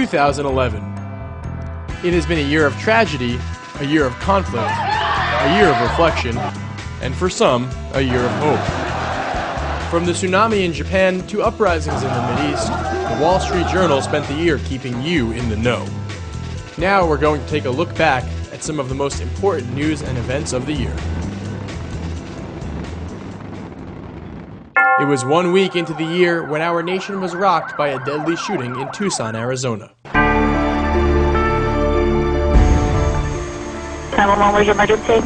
2011. It has been a year of tragedy, a year of conflict, a year of reflection, and for some, a year of hope. From the tsunami in Japan to uprisings in the Mideast, the Wall Street Journal spent the year keeping you in the know. Now we're going to take a look back at some of the most important news and events of the year. It was 1 week into the year when our nation was rocked by a deadly shooting in Tucson, Arizona. 911, where's your emergency?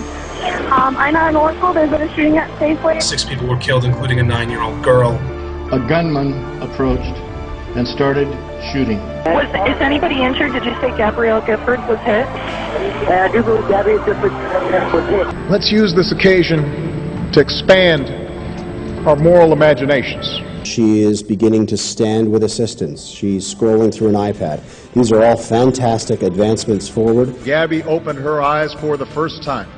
I know in Oracle there's been a shooting at Safeway. 6 people were killed, including a 9-year-old girl. A gunman approached and started shooting. Is anybody injured? Did you say Gabrielle Gifford was hit? I do believe Gabrielle Gifford was hit. Let's use this occasion to expand our moral imaginations. She is beginning to stand with assistance. She's scrolling through an iPad. These are all fantastic advancements forward. Gabby opened her eyes for the first time.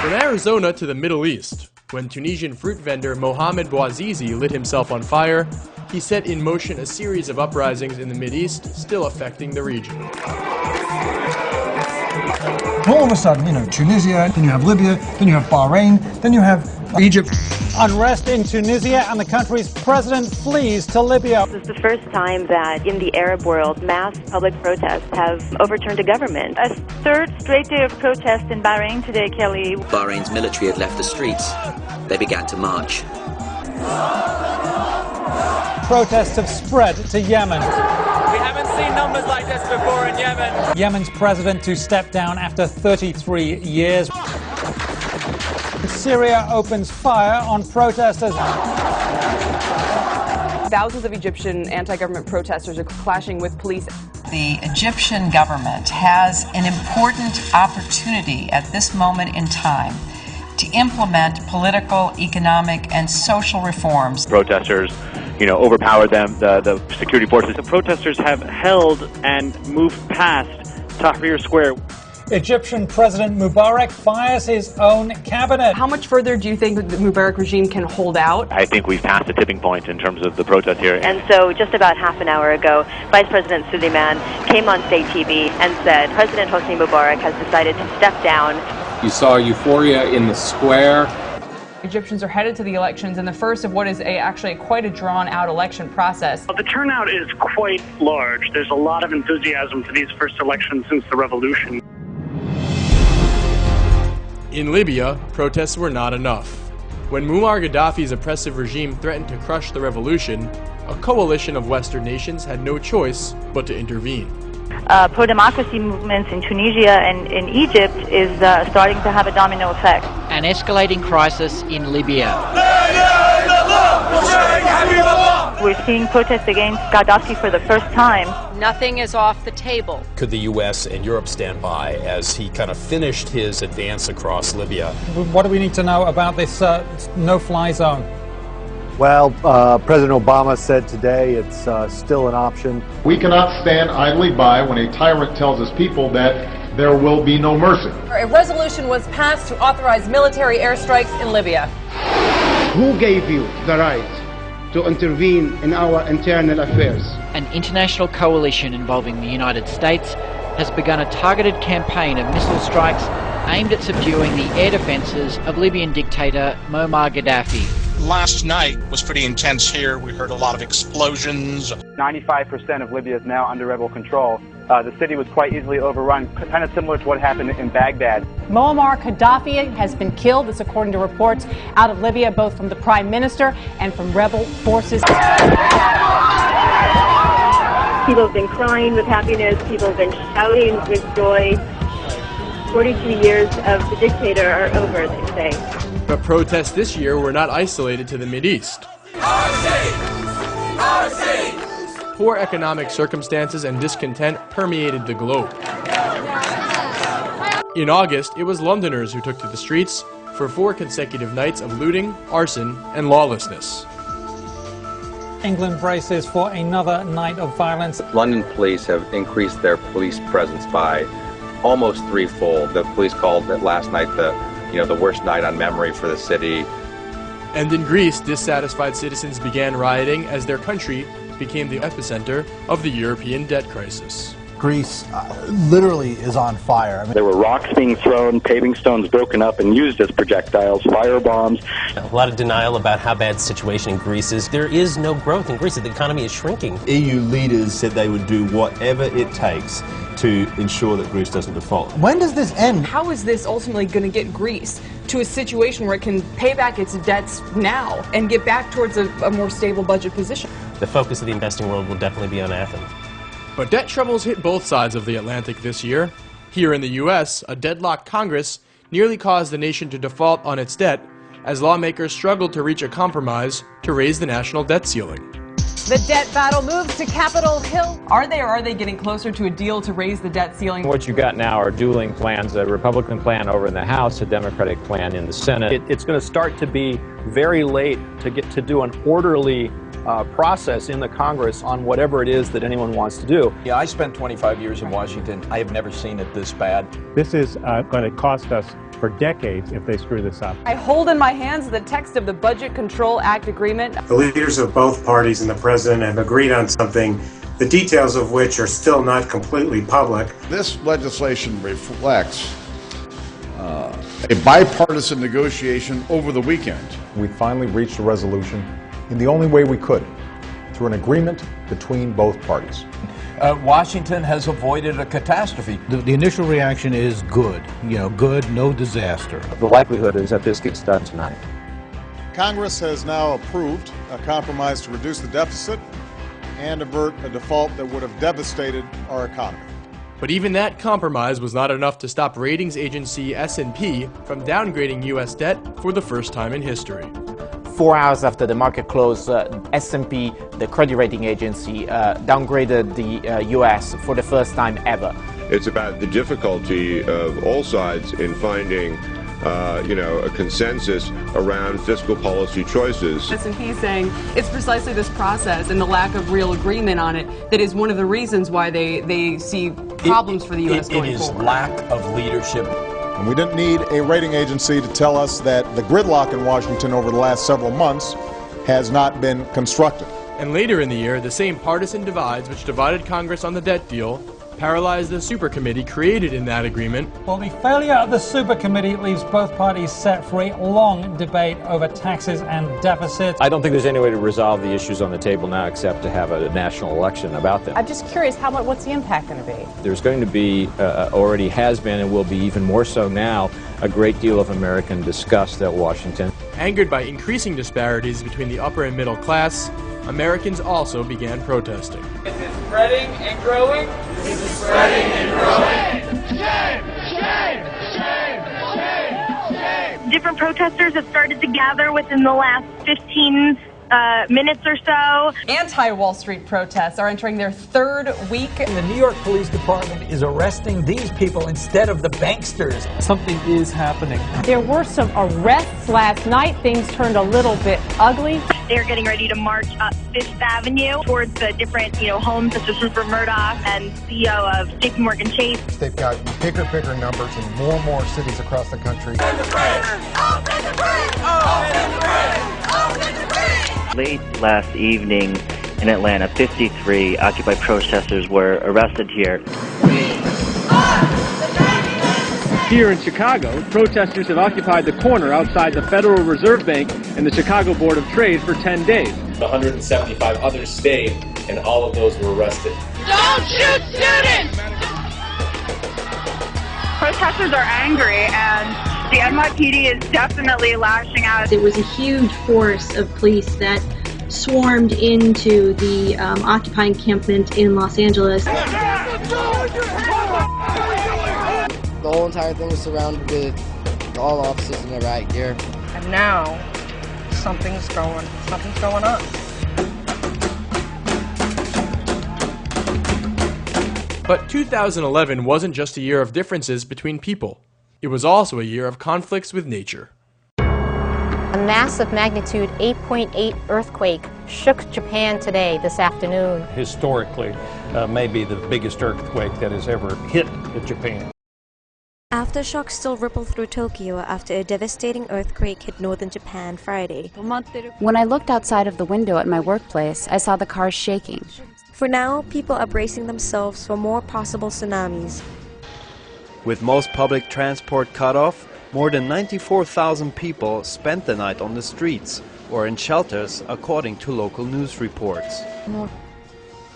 From Arizona to the Middle East, when Tunisian fruit vendor Mohamed Bouazizi lit himself on fire, he set in motion a series of uprisings in the Mideast, still affecting the region. All of a sudden, Tunisia, then you have Libya, then you have Bahrain, then you have Egypt. Unrest in Tunisia and the country's president flees to Libya. This is the first time that in the Arab world, mass public protests have overturned a government. A third straight day of protest in Bahrain today, Kelly. Bahrain's military had left the streets. They began to march. Protests have spread to Yemen. We haven't seen numbers like this before in Yemen. Yemen's president to step down after 33 years. Syria opens fire on protesters. Thousands of Egyptian anti-government protesters are clashing with police. The Egyptian government has an important opportunity at this moment in time to implement political, economic, and social reforms. Protesters overpowered them, the security forces. The protesters have held and moved past Tahrir Square. Egyptian President Mubarak fires his own cabinet. How much further do you think the Mubarak regime can hold out? I think we've passed a tipping point in terms of the protest here. And so just about half an hour ago, Vice President Suleiman came on state TV and said President Hosni Mubarak has decided to step down. You saw euphoria in the square. Egyptians are headed to the elections in the first of what is actually quite a drawn-out election process. The turnout is quite large. There's a lot of enthusiasm for these first elections since the revolution. In Libya, protests were not enough. When Muammar Gaddafi's oppressive regime threatened to crush the revolution, a coalition of Western nations had no choice but to intervene. Pro-democracy movements in Tunisia and in Egypt is starting to have a domino effect. An escalating crisis in Libya. We're seeing protests against Gaddafi for the first time. Nothing is off the table. Could the U.S. and Europe stand by as he kind of finished his advance across Libya? What do we need to know about this no-fly zone? Well, President Obama said today it's still an option. We cannot stand idly by when a tyrant tells his people that there will be no mercy. A resolution was passed to authorize military airstrikes in Libya. Who gave you the right to intervene in our internal affairs? An international coalition involving the United States has begun a targeted campaign of missile strikes aimed at subduing the air defenses of Libyan dictator Muammar Gaddafi. Last night was pretty intense here. We heard a lot of explosions. 95% of Libya is now under rebel control. The city was quite easily overrun, kind of similar to what happened in Baghdad. Muammar Gaddafi has been killed. This according to reports out of Libya, both from the Prime Minister and from rebel forces. People have been crying with happiness. People have been shouting with joy. 42 years of the dictator are over, they say. But protests this year were not isolated to the Mideast. Poor economic circumstances and discontent permeated the globe. In August, it was Londoners who took to the streets for 4 consecutive nights of looting, arson, and lawlessness. England braces for another night of violence. London police have increased their police presence by almost threefold. The police called it last night the worst night on memory for the city. And in Greece, dissatisfied citizens began rioting as their country became the epicenter of the European debt crisis. Greece literally is on fire. There were rocks being thrown, paving stones broken up and used as projectiles, firebombs. A lot of denial about how bad the situation in Greece is. There is no growth in Greece. The economy is shrinking. EU leaders said they would do whatever it takes to ensure that Greece doesn't default. When does this end? How is this ultimately going to get Greece to a situation where it can pay back its debts now and get back towards a more stable budget position? The focus of the investing world will definitely be on Athens. But debt troubles hit both sides of the Atlantic this year. Here in the U.S., a deadlocked Congress nearly caused the nation to default on its debt as lawmakers struggled to reach a compromise to raise the national debt ceiling. The debt battle moves to Capitol Hill. Are they getting closer to a deal to raise the debt ceiling? What you got now are dueling plans, a Republican plan over in the House, a Democratic plan in the Senate. It's going to start to be very late to get to do an orderly process in the Congress on whatever it is that anyone wants to do. Yeah, I spent 25 years in Washington. I have never seen it this bad. This is going to cost us for decades if they screw this up. I hold in my hands the text of the Budget Control Act agreement. The leaders of both parties and the president have agreed on something, the details of which are still not completely public. This legislation reflects a bipartisan negotiation over the weekend. We finally reached a resolution in the only way we could, through an agreement between both parties. Washington has avoided a catastrophe. The initial reaction is good. Good, no disaster. The likelihood is that this gets done tonight. Congress has now approved a compromise to reduce the deficit and avert a default that would have devastated our economy. But even that compromise was not enough to stop ratings agency S&P from downgrading U.S. debt for the first time in history. 4 hours after the market closed, S&P, the credit rating agency, downgraded the U.S. for the first time ever. It's about the difficulty of all sides in finding, a consensus around fiscal policy choices. S&P saying it's precisely this process and the lack of real agreement on it that is one of the reasons why they see problems for the U.S. going forward. It is lack of leadership. And we didn't need a rating agency to tell us that the gridlock in Washington over the last several months has not been constructive. And later in the year, the same partisan divides which divided Congress on the debt deal paralyzed the supercommittee created in that agreement. Well, the failure of the supercommittee leaves both parties set for a long debate over taxes and deficits. I don't think there's any way to resolve the issues on the table now except to have a national election about them. I'm just curious, what's the impact going to be? There's going to be, already has been and will be even more so now, a great deal of American disgust at Washington. Angered by increasing disparities between the upper and middle class, Americans also began protesting. Is it spreading and growing? Is it spreading and growing? Shame! Shame! Shame! Shame! Shame! Different protesters have started to gather within the last 15 minutes or so. Anti-Wall Street protests are entering their third week. The New York Police Department is arresting these people instead of the banksters. Something is happening. There were some arrests last night. Things turned a little bit ugly. They're getting ready to march up Fifth Avenue towards the different, homes such as Rupert Murdoch and CEO of JP Morgan Chase. They've got bigger numbers in more and more cities across the country. Late last evening in Atlanta, 53 Occupy protesters were arrested here. Here in Chicago, protesters have occupied the corner outside the Federal Reserve Bank and the Chicago Board of Trade for 10 days. 175 others stayed, and all of those were arrested. Don't shoot students! Protesters are angry, and the NYPD is definitely lashing out. There was a huge force of police that swarmed into the Occupy encampment in Los Angeles. The whole entire thing was surrounded with all officers in their riot gear. And now, something's going on. But 2011 wasn't just a year of differences between people. It was also a year of conflicts with nature. A massive magnitude 8.8 earthquake shook Japan today, this afternoon. Historically, maybe the biggest earthquake that has ever hit Japan. Aftershocks still ripple through Tokyo after a devastating earthquake hit northern Japan Friday. When I looked outside of the window at my workplace, I saw the cars shaking. For now, people are bracing themselves for more possible tsunamis. With most public transport cut off, more than 94,000 people spent the night on the streets or in shelters, according to local news reports.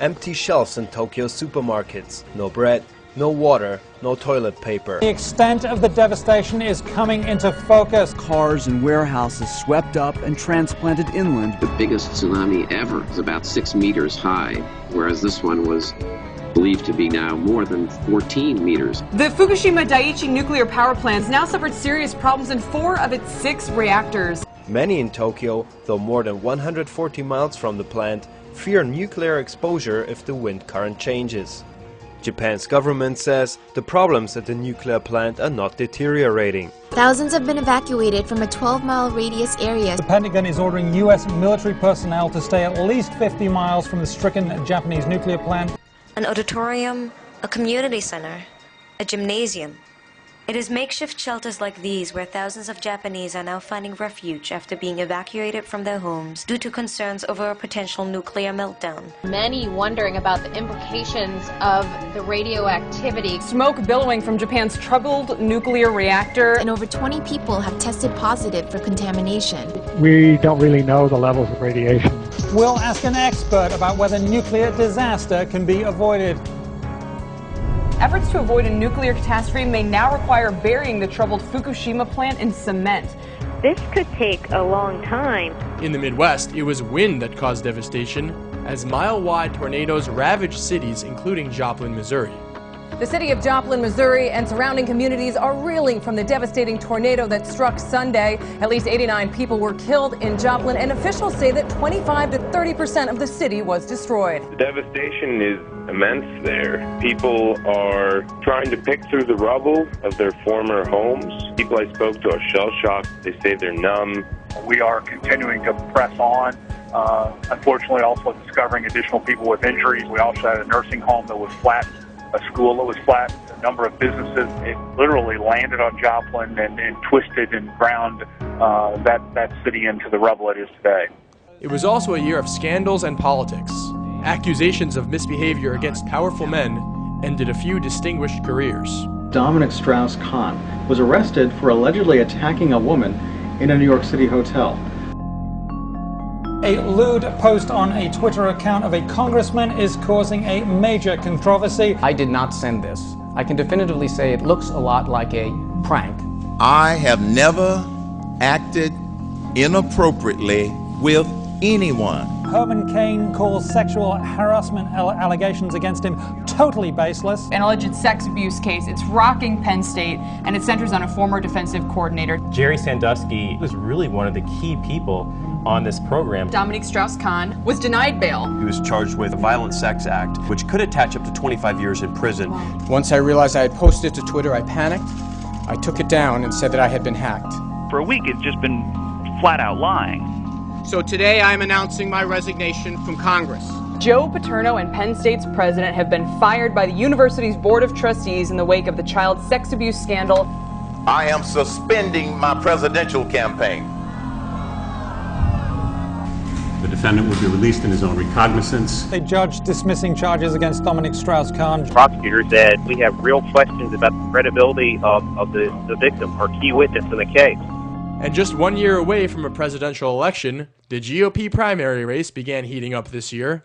Empty shelves in Tokyo supermarkets, no bread, no water, no toilet paper. The extent of the devastation is coming into focus. Cars and warehouses swept up and transplanted inland. The biggest tsunami ever is about 6 meters high, whereas this one was believed to be now more than 14 meters. The Fukushima Daiichi nuclear power plant has now suffered serious problems in 4 of its 6 reactors. Many in Tokyo, though more than 140 miles from the plant, fear nuclear exposure if the wind current changes. Japan's government says the problems at the nuclear plant are not deteriorating. Thousands have been evacuated from a 12-mile radius area. The Pentagon is ordering U.S. military personnel to stay at least 50 miles from the stricken Japanese nuclear plant. An auditorium, a community center, a gymnasium. It is makeshift shelters like these where thousands of Japanese are now finding refuge after being evacuated from their homes due to concerns over a potential nuclear meltdown. Many wondering about the implications of the radioactivity. Smoke billowing from Japan's troubled nuclear reactor. And over 20 people have tested positive for contamination. We don't really know the levels of radiation. We'll ask an expert about whether nuclear disaster can be avoided. Efforts to avoid a nuclear catastrophe may now require burying the troubled Fukushima plant in cement. This could take a long time. In the Midwest, it was wind that caused devastation as mile-wide tornadoes ravaged cities, including Joplin, Missouri. The city of Joplin, Missouri and surrounding communities are reeling from the devastating tornado that struck Sunday. At least 89 people were killed in Joplin, and officials say that 25 to 30% of the city was destroyed. The devastation is immense there. People are trying to pick through the rubble of their former homes. People I spoke to are shell-shocked. They say they're numb. We are continuing to press on. Unfortunately, also discovering additional people with injuries. We also had a nursing home that was flat, a school that was flat, a number of businesses. It literally landed on Joplin and twisted and ground that city into the rubble it is today. It was also a year of scandals and politics. Accusations of misbehavior against powerful men ended a few distinguished careers. Dominic Strauss-Kahn was arrested for allegedly attacking a woman in a New York City hotel. A lewd post on a Twitter account of a congressman is causing a major controversy. I did not send this. I can definitively say it looks a lot like a prank. I have never acted inappropriately with anyone. Herman Cain calls sexual harassment allegations against him totally baseless. An alleged sex abuse case. It's rocking Penn State, and it centers on a former defensive coordinator. Jerry Sandusky was really one of the key people on this program. Dominic Strauss-Kahn was denied bail. He was charged with a violent sex act, which could attach up to 25 years in prison. Wow. Once I realized I had posted to Twitter, I panicked. I took it down and said that I had been hacked. For a week, it's just been flat out lying. So today I'm announcing my resignation from Congress. Joe Paterno and Penn State's president have been fired by the university's board of trustees in the wake of the child sex abuse scandal. I am suspending my presidential campaign. The defendant will be released in his own recognizance. A judge dismissing charges against Dominic Strauss-Kahn. The prosecutor said, we have real questions about the credibility of the victim or key witness in the case. And just 1 year away from a presidential election, the GOP primary race began heating up this year.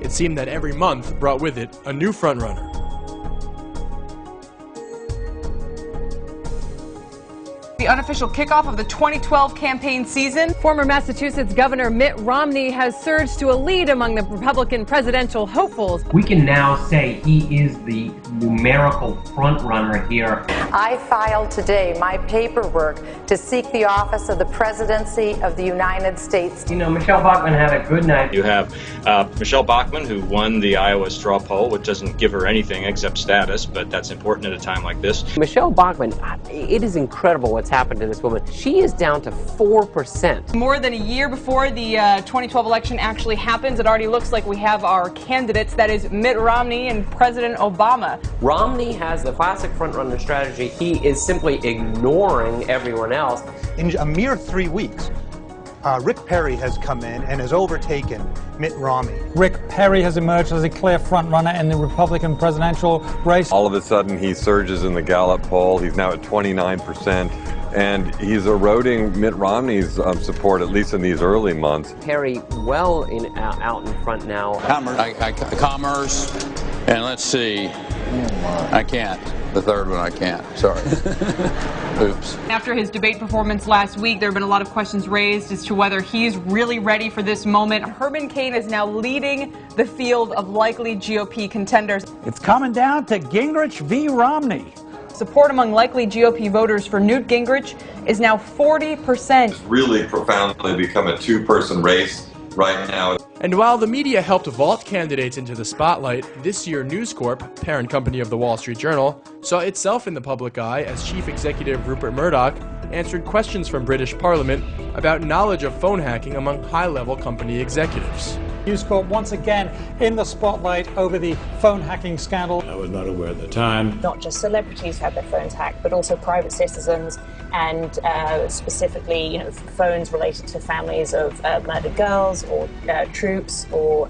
It seemed that every month brought with it a new frontrunner. The unofficial kickoff of the 2012 campaign season. Former Massachusetts Governor Mitt Romney has surged to a lead among the Republican presidential hopefuls. We can now say he is the numerical frontrunner here. I filed today my paperwork to seek the office of the presidency of the United States. You know, Michelle Bachmann had a good night. You have Michelle Bachmann, who won the Iowa straw poll, which doesn't give her anything except status, but that's important at a time like this. Michelle Bachmann, it is incredible what's happened to this woman. She is down to 4%. More than a year before the 2012 election actually happens, it already looks like we have our candidates. That is Mitt Romney and President Obama. Romney has the classic front-runner strategy. He is simply ignoring everyone else. In a mere 3 weeks, Rick Perry has come in and has overtaken Mitt Romney. Rick Perry has emerged as a clear front-runner in the Republican presidential race. All of a sudden, he surges in the Gallup poll. He's now at 29%, and he's eroding Mitt Romney's support, at least in these early months. Perry well out in front now. Commerce, and let's see, I can't. The third one I can't, sorry. Oops. After his debate performance last week, there have been a lot of questions raised as to whether he's really ready for this moment. Herman Cain is now leading the field of likely GOP contenders. It's coming down to Gingrich v. Romney. Support among likely GOP voters for Newt Gingrich is now 40%. It's really profoundly become a two-person race right now. And while the media helped vault candidates into the spotlight, this year News Corp, parent company of the Wall Street Journal, saw itself in the public eye as chief executive Rupert Murdoch answered questions from British Parliament about knowledge of phone hacking among high-level company executives. News Corp once again in the spotlight over the phone hacking scandal. I was not aware at the time. Not just celebrities had their phones hacked, but also private citizens, and specifically, phones related to families of murdered girls or troops or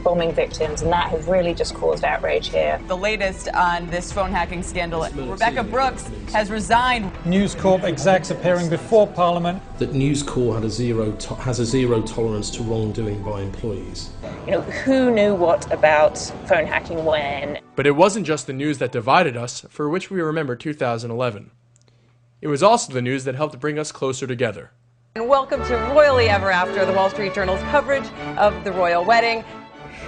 bombing victims, and that has really just caused outrage here. The latest on this phone hacking scandal, Rebecca Brooks has resigned. News Corp execs appearing before Parliament. That News Corp has a zero tolerance to wrongdoing by employees. Who knew what about phone hacking when? But it wasn't just the news that divided us, for which we remember 2011. It was also the news that helped bring us closer together. And welcome to Royally Ever After, the Wall Street Journal's coverage of the royal wedding.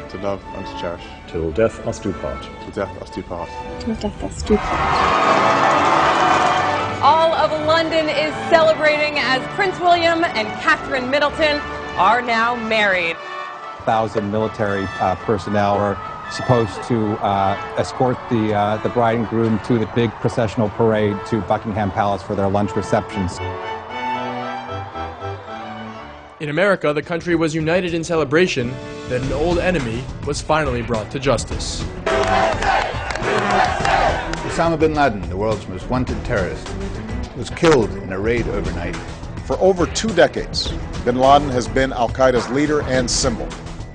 To love and to cherish. Till death us do part. Till death us do part. Till death us do part. All of London is celebrating as Prince William and Catherine Middleton are now married. 1,000 military personnel are supposed to escort the bride and groom to the big processional parade to Buckingham Palace for their lunch receptions. In America, the country was united in celebration that an old enemy was finally brought to justice. Osama bin Laden, the world's most wanted terrorist, was killed in a raid overnight. For over 2 decades, bin Laden has been al-Qaeda's leader and symbol.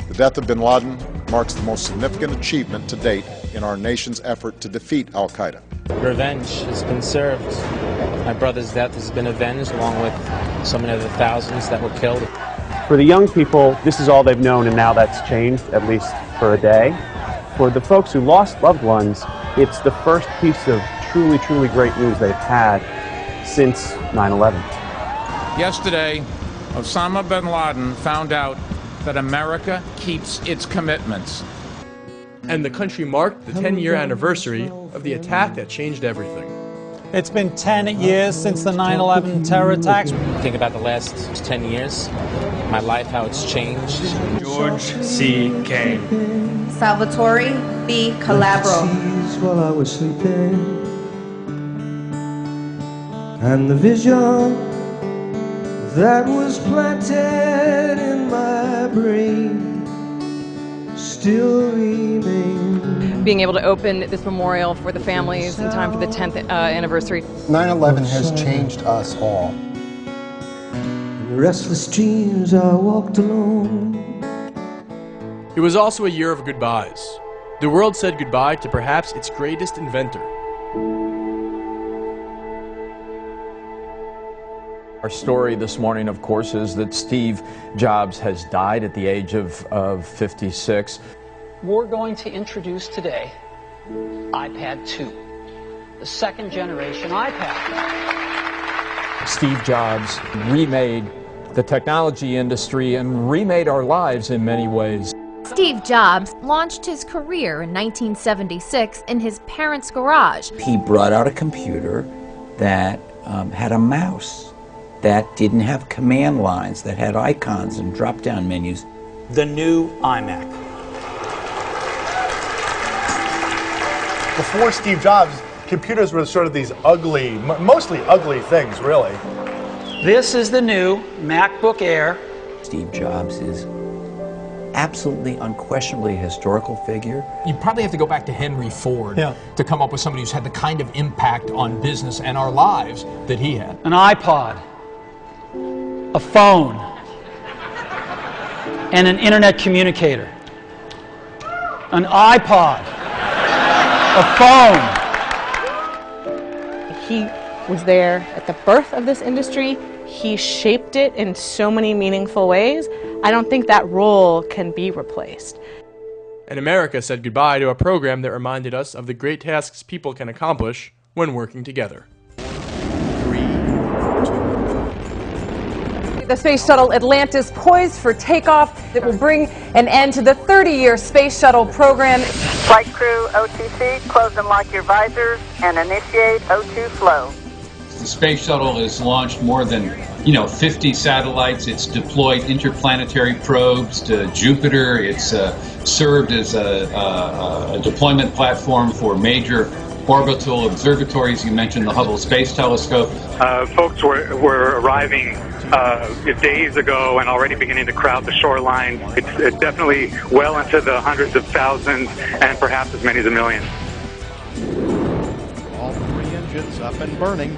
The death of bin Laden marks the most significant achievement to date in our nation's effort to defeat al-Qaeda. Revenge has been served. My brother's death has been avenged, along with so many of the thousands that were killed. For the young people, this is all they've known, and now that's changed, at least for a day. For the folks who lost loved ones, it's the first piece of truly, truly great news they've had since 9/11. Yesterday, Osama bin Laden found out that America keeps its commitments. And the country marked the 10-year anniversary of the attack that changed everything. It's been 10 years since the 9/11 terror attacks. Think about the last 10 years, my life, how it's changed. George C. Kane. Salvatore B. Calabro. While I was sleeping, and the vision that was planted in my brain still remains. Being able to open this memorial for the families in time for the 10th anniversary. 9/11 has changed us all. In the restless dreams I walked alone. It was also a year of goodbyes. The world said goodbye to perhaps its greatest inventor. Our story this morning, of course, is that Steve Jobs has died at the age of 56. We're going to introduce today iPad 2, the second generation iPad. Steve Jobs remade the technology industry and remade our lives in many ways. Steve Jobs launched his career in 1976 in his parents' garage. He brought out a computer that had a mouse, that didn't have command lines, that had icons and drop-down menus. The new iMac. Before Steve Jobs, computers were sort of these ugly, mostly ugly things, really. This is the new MacBook Air. Steve Jobs is absolutely, unquestionably a historical figure. You probably have to go back to Henry Ford to come up with somebody who's had the kind of impact on business and our lives that he had. An iPod, a phone, and an internet communicator. An iPod, a phone. He was there at the birth of this industry. He shaped it in so many meaningful ways. I don't think that role can be replaced. And America said goodbye to a program that reminded us of the great tasks people can accomplish when working together. The space shuttle Atlantis poised for takeoff that will bring an end to the 30-year space shuttle program. Flight crew OTC, close and lock your visors and initiate O2 flow. The space shuttle has launched more than 50 satellites. It's deployed interplanetary probes to Jupiter. It's served as a deployment platform for major orbital observatories. You mentioned the Hubble Space Telescope. Folks were arriving days ago and already beginning to crowd the shoreline. It's definitely well into the hundreds of thousands and perhaps as many as a million. All three engines up and burning.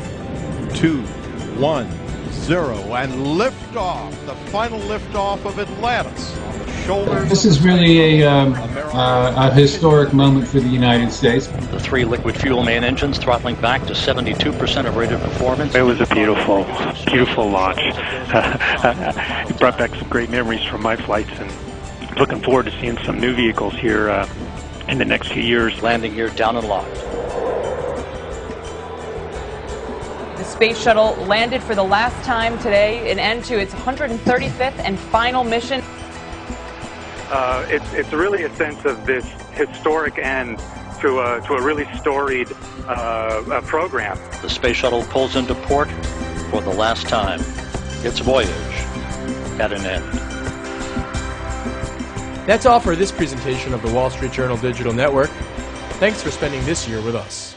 2, 1, 0, and liftoff. The final liftoff of Atlantis on the shoulders. This is really a historic moment for the United States. The 3 liquid fuel main engines throttling back to 72% of rated performance. It was a beautiful, beautiful launch. It brought back some great memories from my flights, and looking forward to seeing some new vehicles here in the next few years. Landing gear down and locked. The space shuttle landed for the last time today, an end to its 135th and final mission. It's really a sense of this historic end to a really storied program. The space shuttle pulls into port for the last time. Its voyage at an end. That's all for this presentation of the Wall Street Journal Digital Network. Thanks for spending this year with us.